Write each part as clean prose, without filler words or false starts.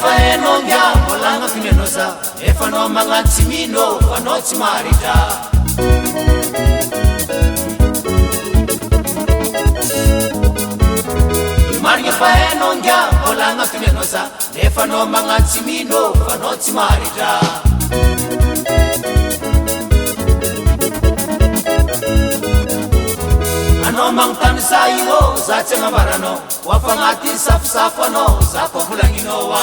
faenonga bolanga finenosa efano mangantimino fanoti marita Maria faenonga bolanga finenosa efano mangantimino fanoti marita Ano mang tansayo sa tsengabarano wafangati safsafano sa populanginowa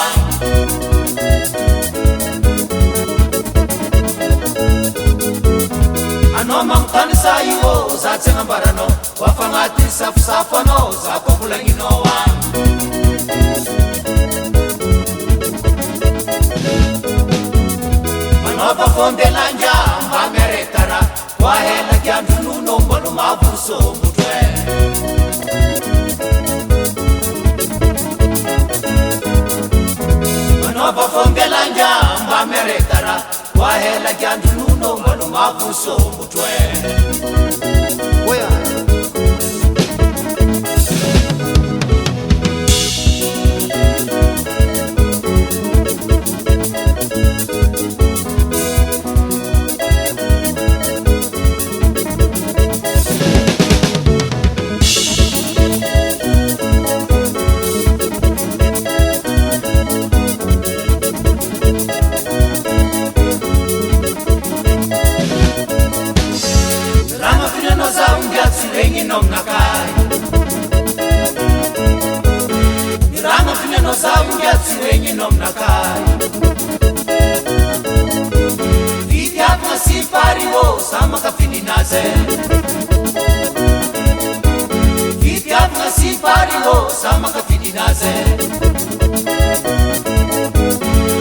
Ano mang tansayo sa tsengabarano wafangati safsafano sa populanginowa Manova fondelanja mbameretara wahela kyandununo mbolo mabuso Manova fondelanja mbameretara wahela kyandununo mbolo mabuso mutwe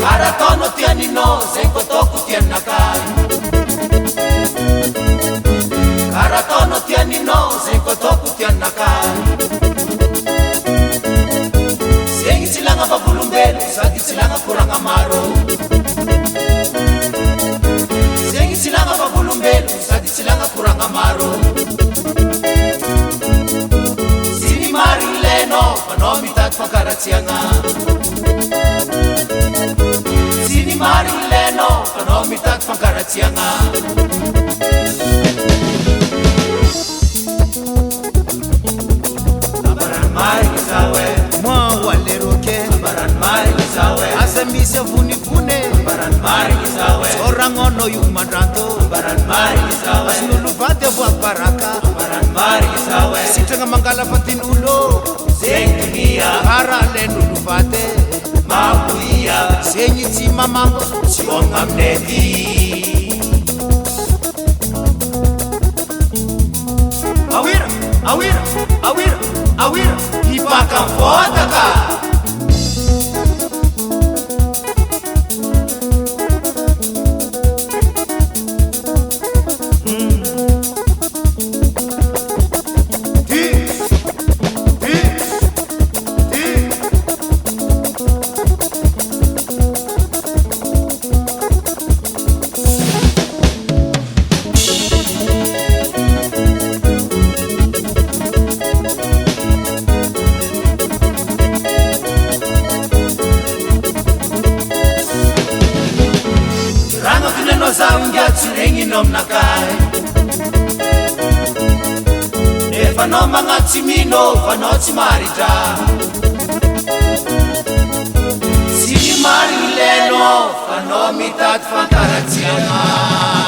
Karatono tianino senkotoku tianakai Karatono tianino senkotoku tianakai Sengi silanga babulumbelu saki silanga kuranga maro Sengi silanga babulumbelu saki silanga kuranga maro Sini mari leno panomi tat pakaratianga Sini mari leno panomi tat pakaratianga Abaran mari kisawe Mwa waleroke Abaran mari kisawe Asemise funifune Abaran mari kisawe Orangono yumanrando Abaran mari kisawe Asinuluvate wa baraka Abaran mari kisawe Sitenga mangala patinulo Seng dunia Harale nuluvate Mabuia Senyi tima mango Sionga mneti Awira, awira, awira, awira Ipaka mfotaka Efano mangatimino fanoti marita Sini mari leno fanomi tat fankaratiana